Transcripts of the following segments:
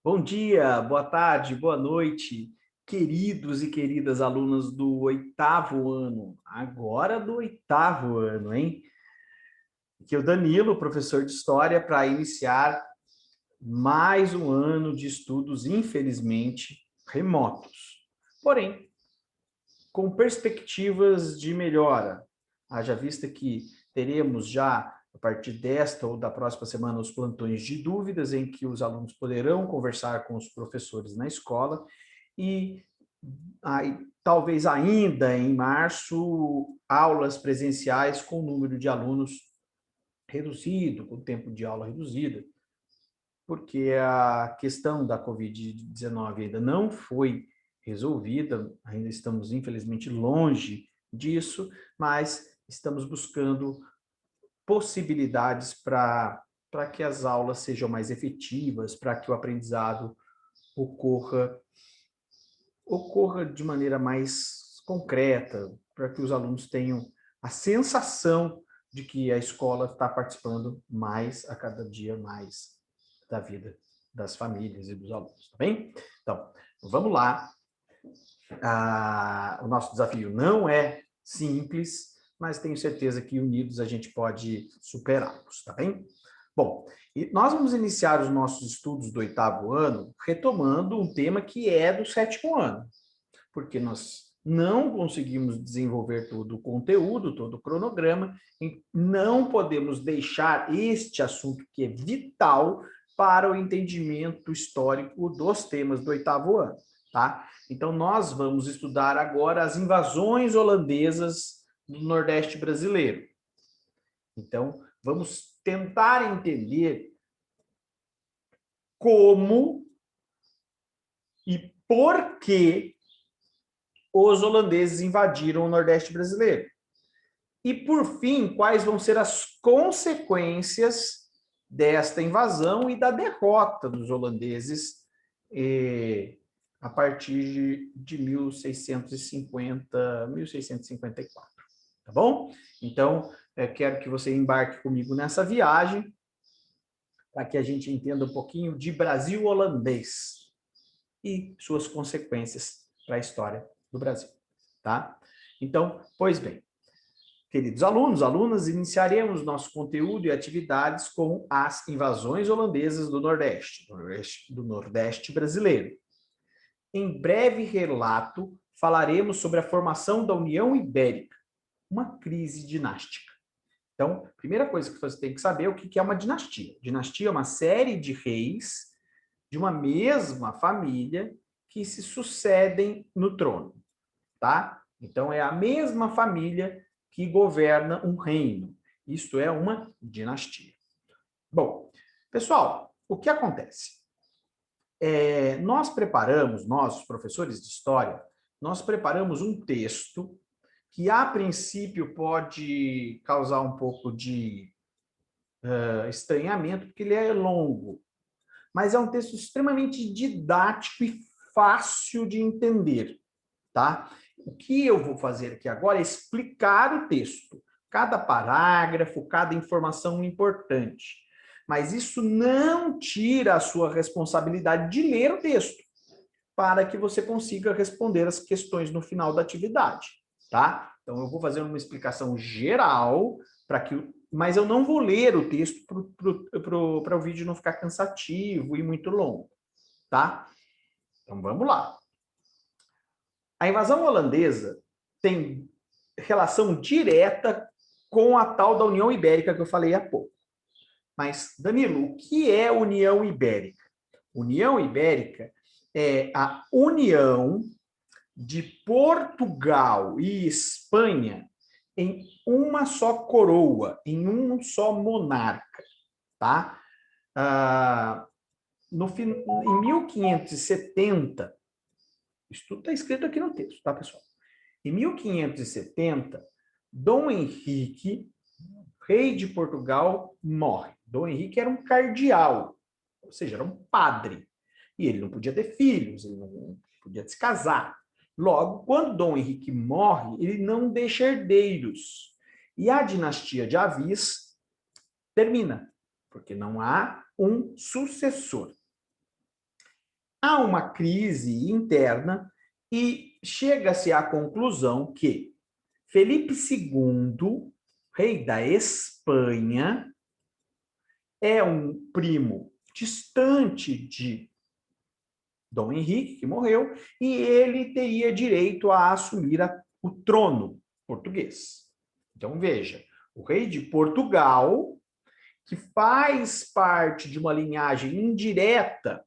Bom dia, boa tarde, boa noite, queridos e queridas alunos do oitavo ano, agora do oitavo ano, hein? Aqui é o Danilo, professor de História, para iniciar mais um ano de estudos, infelizmente, remotos. Porém, com perspectivas de melhora, haja vista que teremos já, a partir desta ou da próxima semana, os plantões de dúvidas, em que os alunos poderão conversar com os professores na escola, e aí, talvez ainda em março, aulas presenciais com número de alunos reduzido, com tempo de aula reduzido, porque a questão da Covid-19 ainda não foi resolvida, ainda estamos, infelizmente, longe disso, mas estamos buscando possibilidades para que as aulas sejam mais efetivas, para que o aprendizado ocorra de maneira mais concreta, para que os alunos tenham a sensação de que a escola está participando mais, a cada dia mais, da vida das famílias e dos alunos, tá bem? Então, vamos lá. O nosso desafio não é simples, mas tenho certeza que unidos a gente pode superá-los, tá bem? Bom, e nós vamos iniciar os nossos estudos do oitavo ano retomando um tema que é do sétimo ano, porque nós não conseguimos desenvolver todo o conteúdo, todo o cronograma, e não podemos deixar este assunto que é vital para o entendimento histórico dos temas do oitavo ano, tá? Então, nós vamos estudar agora as invasões holandesas no Nordeste brasileiro. Então, vamos tentar entender como e por que os holandeses invadiram o Nordeste brasileiro. E, por fim, quais vão ser as consequências desta invasão e da derrota dos holandeses a partir de 1650, 1654. Tá bom? Então, quero que você embarque comigo nessa viagem para que a gente entenda um pouquinho de Brasil holandês e suas consequências para a história do Brasil, tá? Então, pois bem, queridos alunos, alunas, iniciaremos nosso conteúdo e atividades com as invasões holandesas do Nordeste brasileiro. Em breve relato, falaremos sobre a formação da União Ibérica, uma crise dinástica. Então, primeira coisa que você tem que saber é o que é uma dinastia. Dinastia é uma série de reis de uma mesma família que se sucedem no trono, tá? Então, é a mesma família que governa um reino. Isto é uma dinastia. Bom, pessoal, o que acontece? Nós, os professores de história, nós preparamos um texto que, a princípio, pode causar um pouco de estranhamento, porque ele é longo, mas é um texto extremamente didático e fácil de entender, tá? O que eu vou fazer aqui agora é explicar o texto, cada parágrafo, cada informação importante. Mas isso não tira a sua responsabilidade de ler o texto, para que você consiga responder as questões no final da atividade, tá? Então, eu vou fazer uma explicação geral, mas eu não vou ler o texto para o vídeo não ficar cansativo e muito longo, tá? Então, vamos lá. A invasão holandesa tem relação direta com a tal da União Ibérica que eu falei há pouco. Mas, Danilo, o que é União Ibérica? União Ibérica é a união de Portugal e Espanha em uma só coroa, em um só monarca, tá? Em 1570, isso tudo está escrito aqui no texto, tá, pessoal? Em 1570, Dom Henrique, rei de Portugal, morre. Dom Henrique era um cardeal, ou seja, era um padre. E ele não podia ter filhos, ele não podia se casar. Logo, quando Dom Henrique morre, ele não deixa herdeiros. E a dinastia de Avis termina, porque não há um sucessor. há uma crise interna e chega-se à conclusão que Felipe II, rei da Espanha, é um primo distante de Dom Henrique, que morreu, e ele teria direito a assumir o trono português. Então, veja, o rei de Portugal, que faz parte de uma linhagem indireta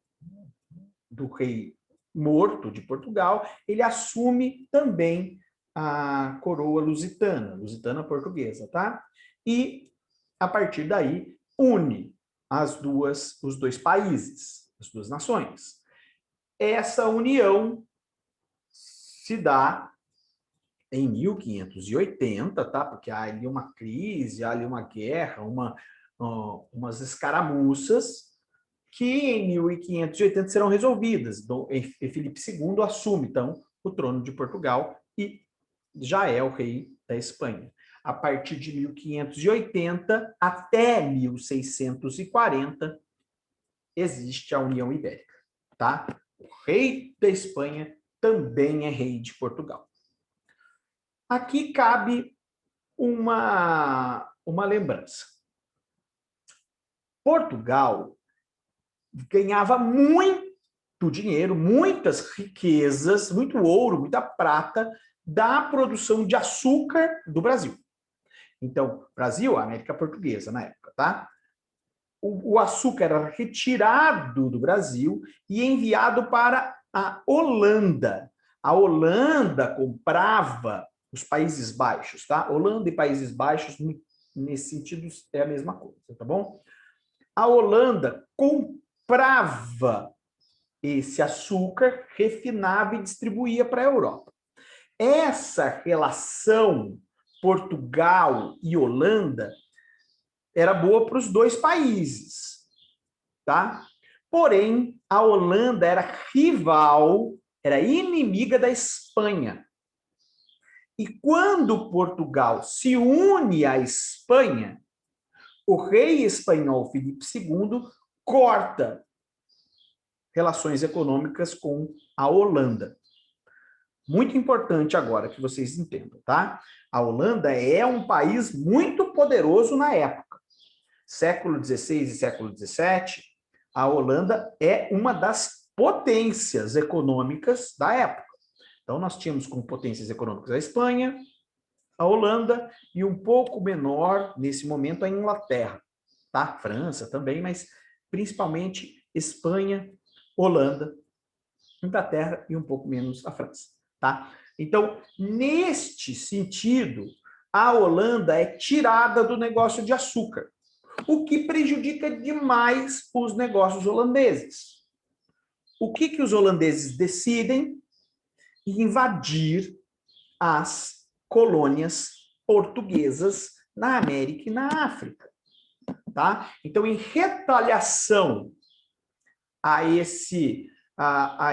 do rei morto de Portugal, ele assume também a coroa lusitana portuguesa, tá? E, a partir daí, une os dois países, as duas nações. Essa união se dá em 1580, tá? Porque há ali uma crise, há ali uma guerra, umas escaramuças que em 1580 serão resolvidas. Dom Felipe II assume, então, o trono de Portugal e já é o rei da Espanha. A partir de 1580 até 1640 existe a União Ibérica, tá? O rei da Espanha também é rei de Portugal. Aqui cabe uma lembrança. Portugal ganhava muito dinheiro, muitas riquezas, muito ouro, muita prata da produção de açúcar do Brasil. Então, Brasil, América Portuguesa na época, tá? O açúcar era retirado do Brasil e enviado para a Holanda. A Holanda comprava os Países Baixos, tá? Holanda e Países Baixos, nesse sentido, é a mesma coisa, tá bom? A Holanda comprava esse açúcar, refinava e distribuía para a Europa. Essa relação Portugal e Holanda era boa para os dois países, tá? Porém, a Holanda era rival, era inimiga da Espanha. E quando Portugal se une à Espanha, o rei espanhol Filipe II corta relações econômicas com a Holanda. Muito importante agora que vocês entendam, tá? A Holanda é um país muito poderoso na época. Século XVI e século XVII, a Holanda é uma das potências econômicas da época. Então, nós tínhamos como potências econômicas a Espanha, a Holanda e um pouco menor, nesse momento, a Inglaterra. Tá? França também, mas principalmente Espanha, Holanda, Inglaterra e um pouco menos a França. Tá? Então, neste sentido, a Holanda é tirada do negócio de açúcar, o que prejudica demais os negócios holandeses. O que os holandeses decidem? Invadir as colônias portuguesas na América e na África. Tá? Então, em retaliação a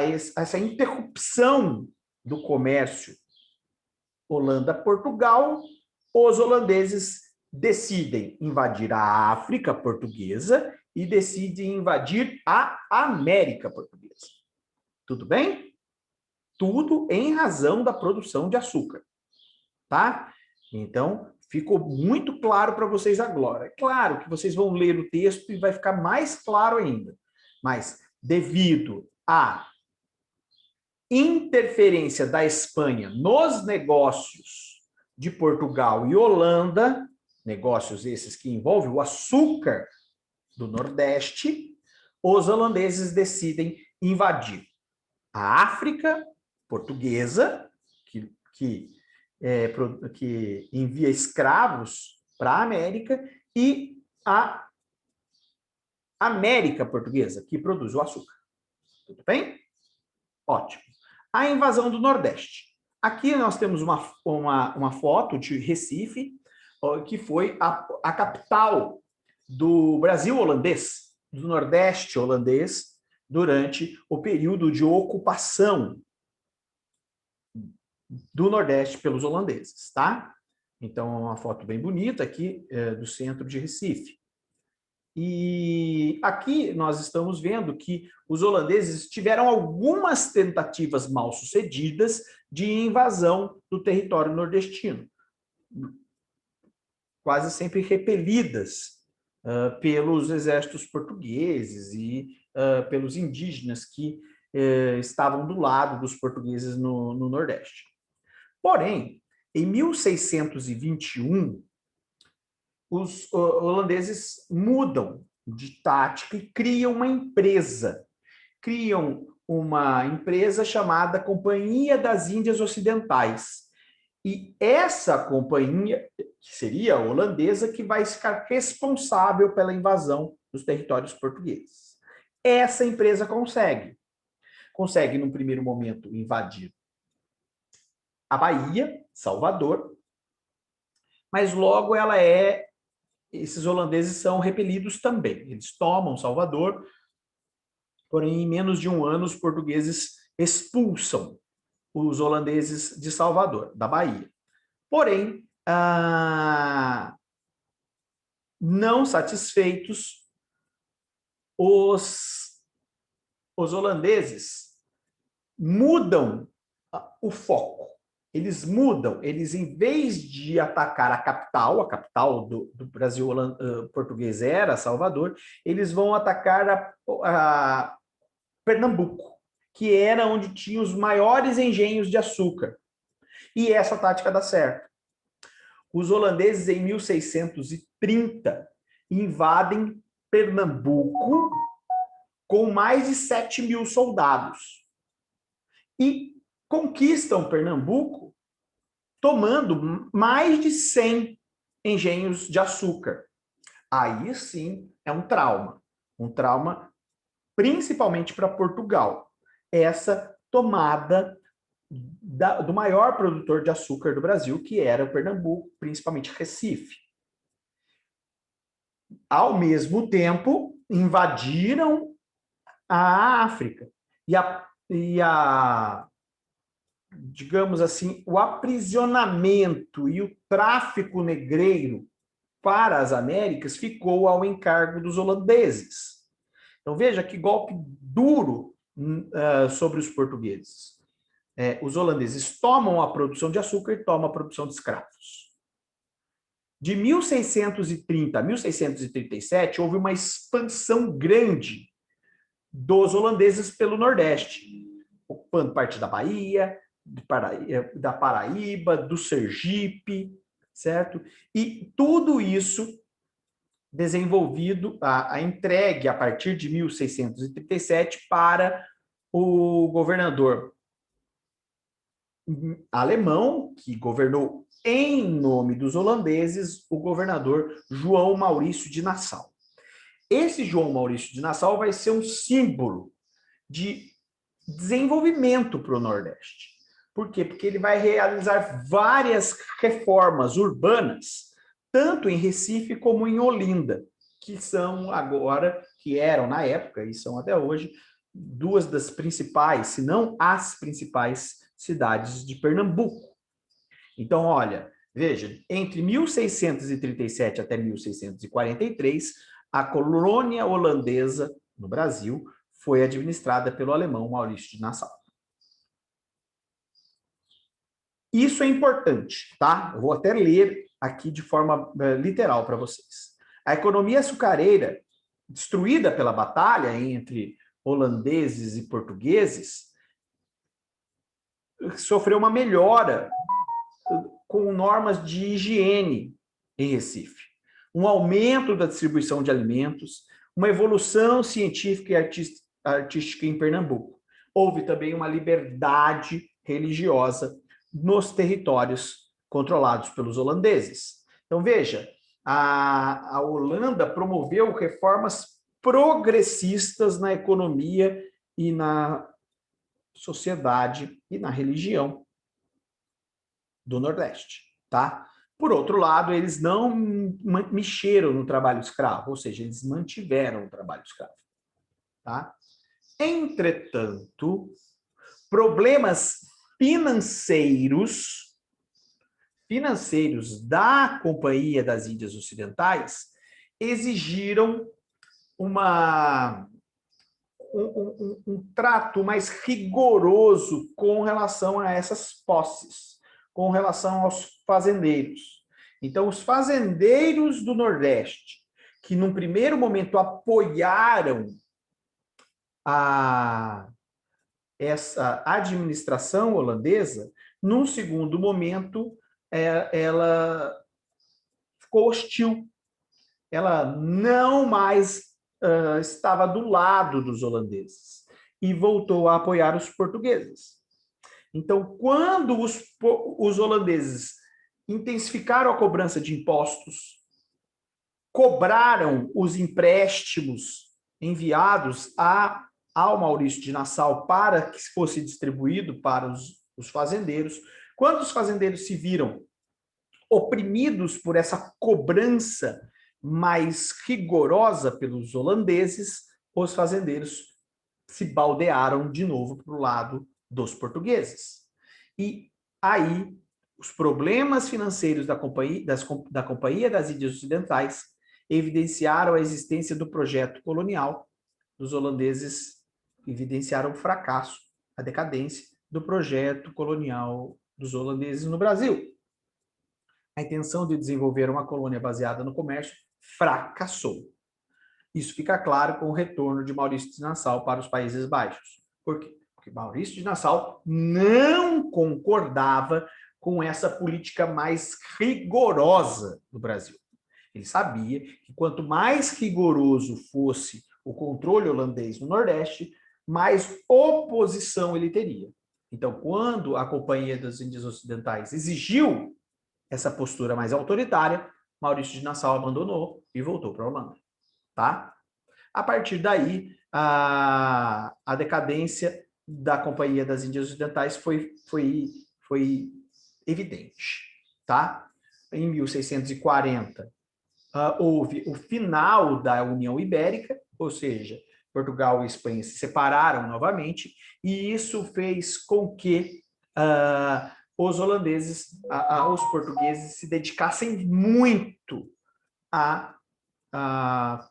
essa interrupção do comércio Holanda-Portugal, os holandeses decidem invadir a África portuguesa e decidem invadir a América portuguesa. Tudo bem? Tudo em razão da produção de açúcar. Tá? Então, ficou muito claro para vocês agora. É claro que vocês vão ler o texto e vai ficar mais claro ainda. Mas, devido à interferência da Espanha nos negócios de Portugal e Holanda, negócios esses que envolvem o açúcar do Nordeste, os holandeses decidem invadir a África portuguesa, que envia escravos para a América, e a América portuguesa, que produz o açúcar. Tudo bem? Ótimo. A invasão do Nordeste. Aqui nós temos uma foto de Recife, que foi a capital do Brasil holandês, do Nordeste holandês, durante o período de ocupação do Nordeste pelos holandeses, tá? Então, é uma foto bem bonita aqui do centro de Recife. E E aqui nós estamos vendo que os holandeses tiveram algumas tentativas mal-sucedidas de invasão do território nordestino, quase sempre repelidas pelos exércitos portugueses e pelos indígenas que estavam do lado dos portugueses no Nordeste. Porém, em 1621, os holandeses mudam de tática e criam uma empresa. Criam uma empresa chamada Companhia das Índias Ocidentais. E essa companhia, que seria a holandesa, que vai ficar responsável pela invasão dos territórios portugueses. Essa empresa consegue, num primeiro momento, invadir a Bahia, Salvador, mas logo esses holandeses são repelidos também. Eles tomam Salvador, porém, em menos de um ano, os portugueses expulsam os holandeses de Salvador, da Bahia. Porém, não satisfeitos, os holandeses mudam o foco. Eles mudam, em vez de atacar a capital do Brasil português era Salvador, eles vão atacar a Pernambuco, que era onde tinha os maiores engenhos de açúcar. E essa tática dá certo. Os holandeses, em 1630, invadem Pernambuco com mais de 7.000 soldados. E conquistam Pernambuco tomando mais de 100 engenhos de açúcar. Aí sim é um trauma principalmente para Portugal. Essa tomada do maior produtor de açúcar do Brasil, que era o Pernambuco, principalmente Recife. Ao mesmo tempo, invadiram a África. Digamos assim, o aprisionamento e o tráfico negreiro para as Américas ficou ao encargo dos holandeses. Então, veja que golpe duro sobre os portugueses. Os holandeses tomam a produção de açúcar e tomam a produção de escravos. De 1630 a 1637, houve uma expansão grande dos holandeses pelo Nordeste, ocupando parte da Bahia, da Paraíba, do Sergipe, certo? E tudo isso desenvolvido, entregue a partir de 1637 para o governador alemão, que governou em nome dos holandeses, o governador João Maurício de Nassau. Esse João Maurício de Nassau vai ser um símbolo de desenvolvimento para o Nordeste. Por quê? Porque ele vai realizar várias reformas urbanas, tanto em Recife como em Olinda, que eram na época e são até hoje, duas das principais, se não as principais cidades de Pernambuco. Então, olha, veja, entre 1637 até 1643, a colônia holandesa no Brasil foi administrada pelo alemão Maurício de Nassau. Isso é importante, tá? Eu vou até ler aqui de forma literal para vocês. A economia açucareira, destruída pela batalha entre holandeses e portugueses, sofreu uma melhora com normas de higiene em Recife, um aumento da distribuição de alimentos, uma evolução científica e artística em Pernambuco. Houve também uma liberdade religiosa nos territórios controlados pelos holandeses. Então, veja, a Holanda promoveu reformas progressistas na economia e na sociedade e na religião do Nordeste, tá? Por outro lado, eles não mexeram no trabalho escravo, ou seja, eles mantiveram o trabalho escravo, tá? Entretanto, problemas financeiros da Companhia das Índias Ocidentais exigiram um trato mais rigoroso com relação a essas posses, com relação aos fazendeiros. Então, os fazendeiros do Nordeste, que num primeiro momento apoiaram essa administração holandesa, num segundo momento, ela ficou hostil. Ela não mais estava do lado dos holandeses e voltou a apoiar os portugueses. Então, quando os holandeses intensificaram a cobrança de impostos, cobraram os empréstimos enviados ao Maurício de Nassau para que fosse distribuído para os fazendeiros, quando os fazendeiros se viram oprimidos por essa cobrança mais rigorosa pelos holandeses, os fazendeiros se baldearam de novo para o lado dos portugueses. E aí, os problemas financeiros da Companhia das Índias Ocidentais evidenciaram a existência do projeto colonial. Os holandeses evidenciaram o fracasso, a decadência do projeto colonial dos holandeses no Brasil. A intenção de desenvolver uma colônia baseada no comércio fracassou. Isso fica claro com o retorno de Maurício de Nassau para os Países Baixos. Por quê? Porque Maurício de Nassau não concordava com essa política mais rigorosa do Brasil. Ele sabia que quanto mais rigoroso fosse o controle holandês no Nordeste, mais oposição ele teria. Então, quando a Companhia das Índias Ocidentais exigiu essa postura mais autoritária, Maurício de Nassau abandonou e voltou para a Holanda. Tá? A partir daí, a decadência da Companhia das Índias Ocidentais foi evidente. Tá? Em 1640, houve o final da União Ibérica, ou seja, Portugal e Espanha se separaram novamente, e isso fez com que os holandeses, os portugueses se dedicassem muito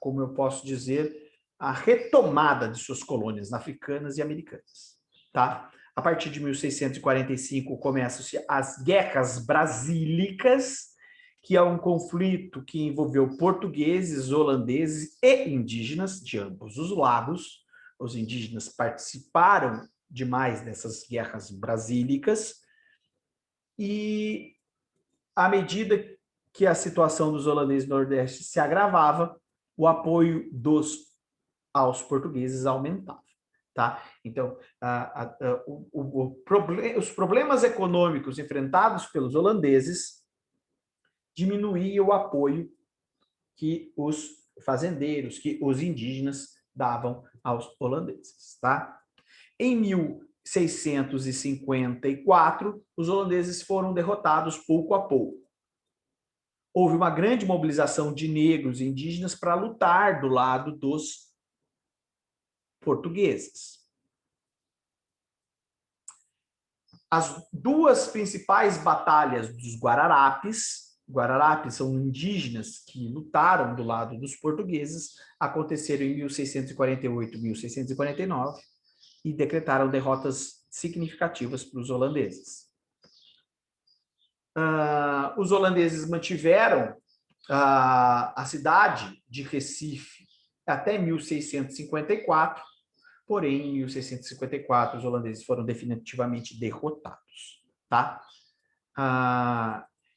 como eu posso dizer, a retomada de suas colônias africanas e americanas. Tá? A partir de 1645 começam-se as Guerras Brasílicas, que é um conflito que envolveu portugueses, holandeses e indígenas de ambos os lados. Os indígenas participaram demais dessas Guerras Brasílicas, e à medida que a situação dos holandeses do Nordeste se agravava, o apoio aos portugueses aumentava. Tá? Então, os problemas econômicos enfrentados pelos holandeses diminuíam o apoio que os fazendeiros, que os indígenas davam aos holandeses. Tá? Em 1654, os holandeses foram derrotados pouco a pouco. Houve uma grande mobilização de negros e indígenas para lutar do lado dos portugueses. As duas principais batalhas dos Guararapes são indígenas que lutaram do lado dos portugueses, aconteceram em 1648 e 1649 e decretaram derrotas significativas para os holandeses. Os holandeses mantiveram a cidade de Recife até 1654, porém, em 1654, os holandeses foram definitivamente derrotados. Tá?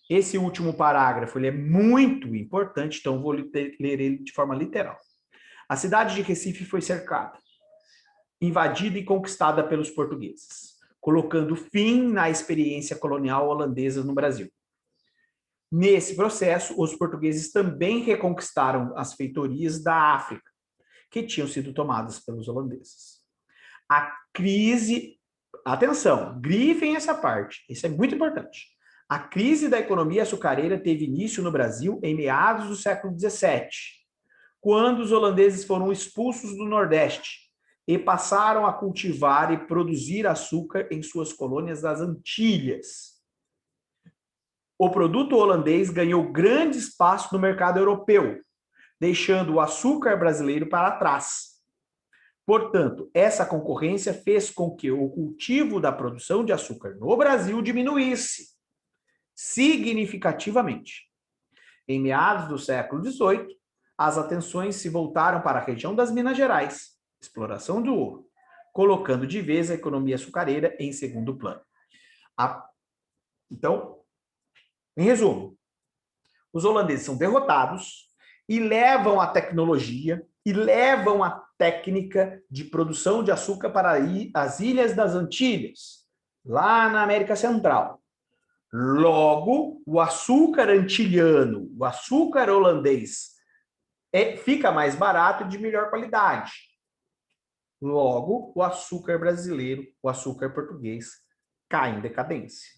Esse último parágrafo ele é muito importante, então vou ler ele de forma literal. A cidade de Recife foi cercada, invadida e conquistada pelos portugueses, colocando fim na experiência colonial holandesa no Brasil. Nesse processo, os portugueses também reconquistaram as feitorias da África, que tinham sido tomadas pelos holandeses. A crise, atenção, grifem essa parte, isso é muito importante. A crise da economia açucareira teve início no Brasil em meados do século XVII, quando os holandeses foram expulsos do Nordeste e passaram a cultivar e produzir açúcar em suas colônias das Antilhas. O produto holandês ganhou grande espaço no mercado europeu, deixando o açúcar brasileiro para trás. Portanto, essa concorrência fez com que o cultivo da produção de açúcar no Brasil diminuísse significativamente. Em meados do século XVIII, as atenções se voltaram para a região das Minas Gerais, exploração do ouro, colocando de vez a economia açucareira em segundo plano. Então, em resumo, os holandeses são derrotados e levam a tecnologia e levam a técnica de produção de açúcar para as Ilhas das Antilhas, lá na América Central. Logo, o açúcar antilhano, o açúcar holandês, fica mais barato e de melhor qualidade. Logo, o açúcar brasileiro, o açúcar português, cai em decadência.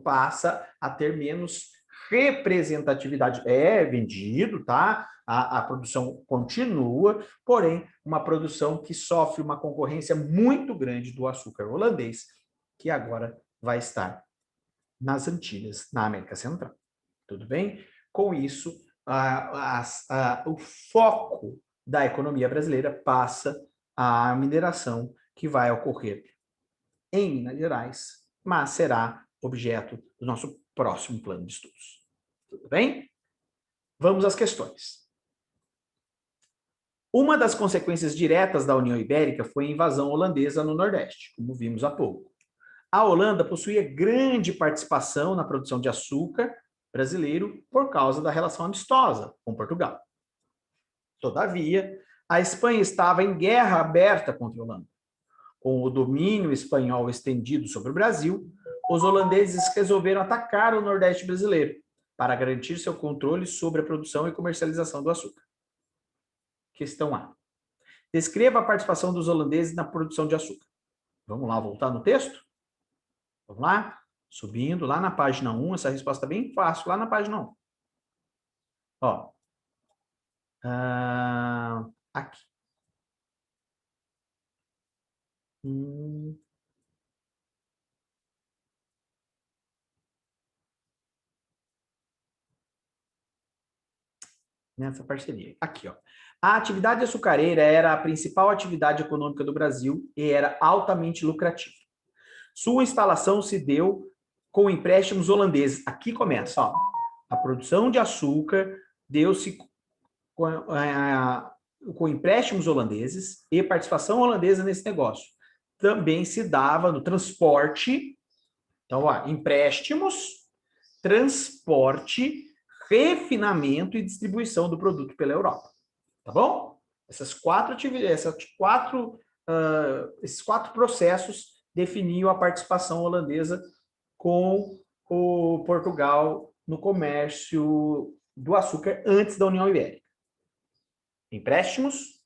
Passa a ter menos representatividade. É vendido, tá? A produção continua, porém, uma produção que sofre uma concorrência muito grande do açúcar holandês, que agora vai estar nas Antilhas, na América Central. Tudo bem? Com isso, o foco da economia brasileira passa à mineração, que vai ocorrer em Minas Gerais, mas será objeto do nosso próximo plano de estudos. Tudo bem? Vamos às questões. Uma das consequências diretas da União Ibérica foi a invasão holandesa no Nordeste, como vimos há pouco. A Holanda possuía grande participação na produção de açúcar brasileiro por causa da relação amistosa com Portugal. Todavia, a Espanha estava em guerra aberta contra a Holanda. Com o domínio espanhol estendido sobre o Brasil, os holandeses resolveram atacar o Nordeste brasileiro para garantir seu controle sobre a produção e comercialização do açúcar. Questão A. Descreva a participação dos holandeses na produção de açúcar. Vamos lá, voltar no texto? Vamos lá? Subindo lá na página 1, essa resposta é bem fácil, lá na página 1. Ó. Aqui. Nessa parceria. Aqui, ó. A atividade açucareira era a principal atividade econômica do Brasil e era altamente lucrativa. Sua instalação se deu com empréstimos holandeses. Aqui começa, ó. A produção de açúcar deu-se com empréstimos holandeses e participação holandesa nesse negócio. Também se dava no transporte, então, ó, empréstimos, transporte, refinamento e distribuição do produto pela Europa. Tá bom? Esses quatro processos definiam a participação holandesa com o Portugal no comércio do açúcar antes da União Ibérica. Empréstimos,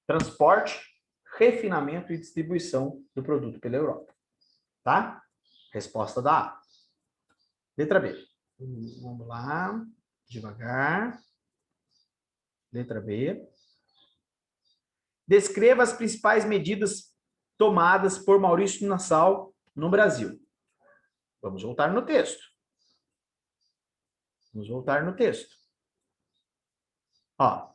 transporte, refinamento e distribuição do produto pela Europa. Tá? Resposta da A. Letra B. Vamos lá, devagar. Letra B. Descreva as principais medidas tomadas por Maurício Nassau no Brasil. Vamos voltar no texto. Vamos voltar no texto. Ó,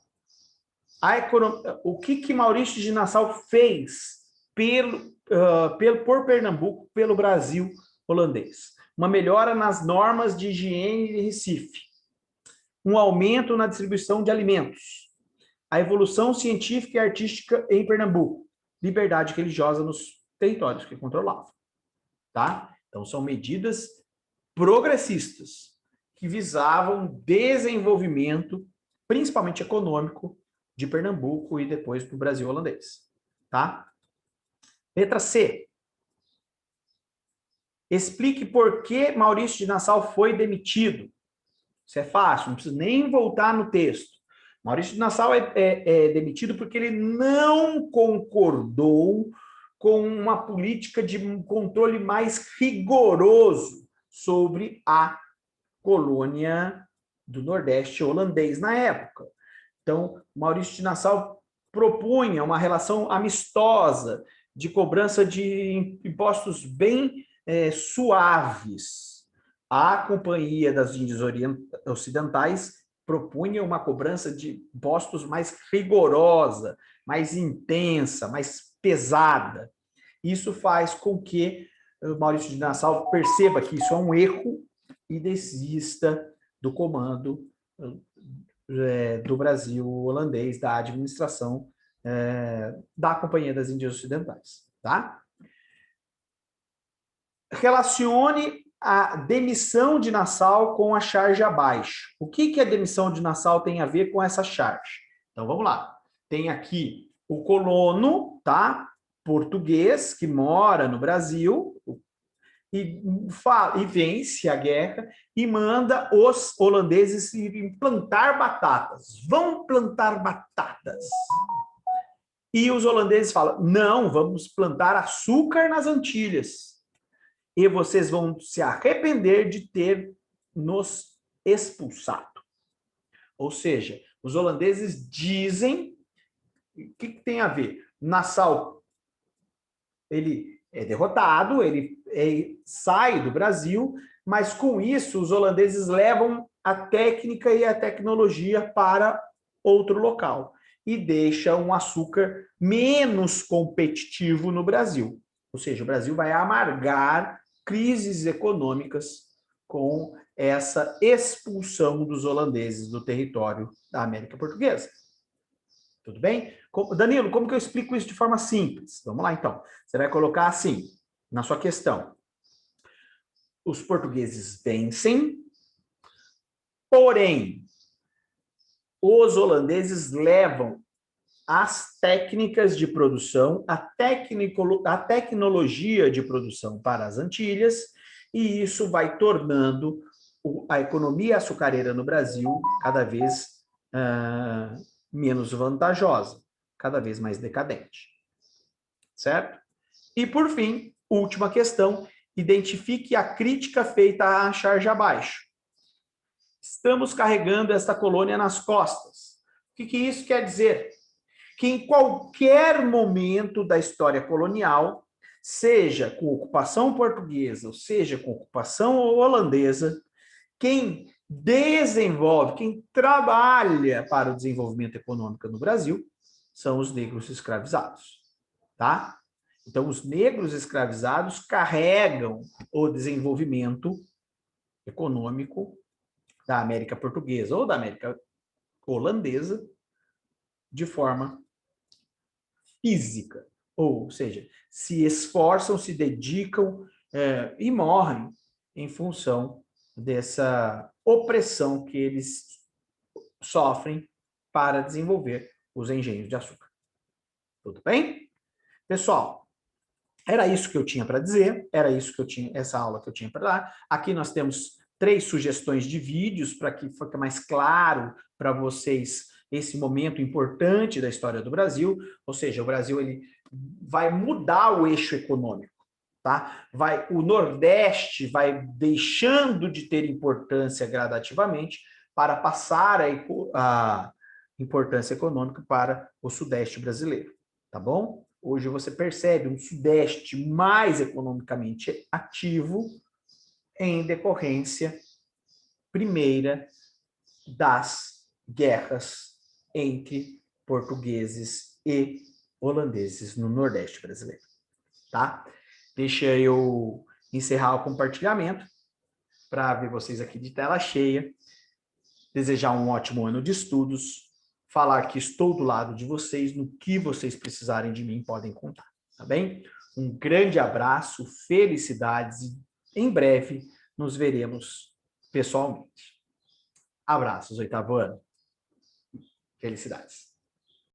o que Maurício de Nassau fez por Pernambuco, pelo Brasil holandês? Uma melhora nas normas de higiene de Recife, um aumento na distribuição de alimentos, a evolução científica e artística em Pernambuco, liberdade religiosa nos territórios que controlava. Tá? Então, são medidas progressistas que visavam desenvolvimento, principalmente econômico, de Pernambuco e depois do Brasil holandês. Tá? Letra C. Explique por que Maurício de Nassau foi demitido. Isso é fácil, não precisa nem voltar no texto. Maurício de Nassau é demitido porque ele não concordou com uma política de controle mais rigoroso sobre a colônia do Nordeste holandês na época. Então, Maurício de Nassau propunha uma relação amistosa de cobrança de impostos bem suaves. A Companhia das Índias Ocidentais propunha uma cobrança de impostos mais rigorosa, mais intensa, mais pesada. Isso faz com que o Maurício de Nassau perceba que isso é um erro e desista do comando do Brasil holandês, da administração da Companhia das Índias Ocidentais. Tá? Relacione a demissão de Nassau com a charge abaixo. O que a demissão de Nassau tem a ver com essa charge? Então, vamos lá. Tem aqui o colono, tá? Português, que mora no Brasil, e vence a guerra e manda os holandeses irem plantar batatas. Vão plantar batatas. E os holandeses falam, não, vamos plantar açúcar nas Antilhas. E vocês vão se arrepender de ter nos expulsado. Ou seja, os holandeses dizem, o que tem a ver? Nassau, ele é derrotado, ele sai do Brasil, mas com isso os holandeses levam a técnica e a tecnologia para outro local e deixam um açúcar menos competitivo no Brasil. Ou seja, o Brasil vai amargar crises econômicas com essa expulsão dos holandeses do território da América Portuguesa. Tudo bem? Danilo, como que eu explico isso de forma simples? Vamos lá, então. Você vai colocar assim, na sua questão. Os portugueses vencem, porém, os holandeses levam as técnicas de produção, a tecnologia de produção para as Antilhas, e isso vai tornando a economia açucareira no Brasil cada vez menos vantajosa, cada vez mais decadente. Certo? E, por fim, última questão, identifique a crítica feita à charge abaixo. Estamos carregando esta colônia nas costas. O que isso quer dizer? Que em qualquer momento da história colonial, seja com ocupação portuguesa, ou seja com ocupação holandesa, quem desenvolve, quem trabalha para o desenvolvimento econômico no Brasil, são os negros escravizados, tá? Então, os negros escravizados carregam o desenvolvimento econômico da América Portuguesa ou da América Holandesa de forma física, ou seja, se esforçam, se dedicam e morrem em função dessa opressão que eles sofrem para desenvolver os engenhos de açúcar. Tudo bem? Pessoal, era isso que eu tinha para dizer, era isso que eu tinha, essa aula que eu tinha para dar. Aqui nós temos 3 sugestões de vídeos para que fique mais claro para vocês esse momento importante da história do Brasil, ou seja, o Brasil ele vai mudar o eixo econômico, tá? O Nordeste vai deixando de ter importância gradativamente para passar a importância econômica para o Sudeste brasileiro, tá bom? Hoje você percebe um Sudeste mais economicamente ativo em decorrência primeira das guerras entre portugueses e holandeses no Nordeste brasileiro, tá? Deixa eu encerrar o compartilhamento para ver vocês aqui de tela cheia, desejar um ótimo ano de estudos, falar que estou do lado de vocês, no que vocês precisarem de mim, podem contar, tá bem? Um grande abraço, felicidades e em breve nos veremos pessoalmente. Abraços, 8º ano. Felicidades.